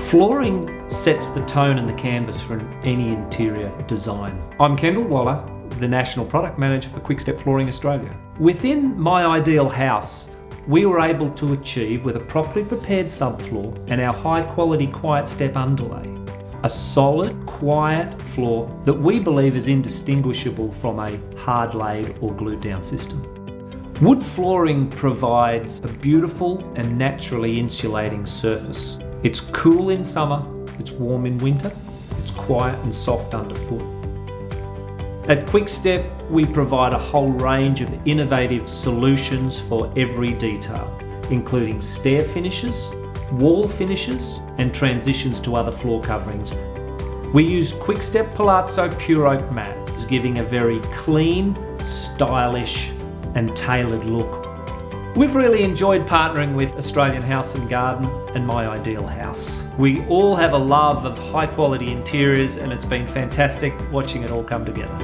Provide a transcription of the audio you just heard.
Flooring sets the tone and the canvas for any interior design. I'm Kendall Waller, the National Product Manager for QuickStep Flooring Australia. Within my ideal house, we were able to achieve, with a properly prepared subfloor and our high quality QuickStep underlay, a solid, quiet floor that we believe is indistinguishable from a hard laid or glued down system. Wood flooring provides a beautiful and naturally insulating surface. It's cool in summer, it's warm in winter, it's quiet and soft underfoot. At QuickStep, we provide a whole range of innovative solutions for every detail, including stair finishes, wall finishes, and transitions to other floor coverings. We use QuickStep Palazzo Pure Oak Mat, giving a very clean, stylish, and tailored look. We've really enjoyed partnering with Australian House and Garden and My Ideal House. We all have a love of high quality interiors, and it's been fantastic watching it all come together.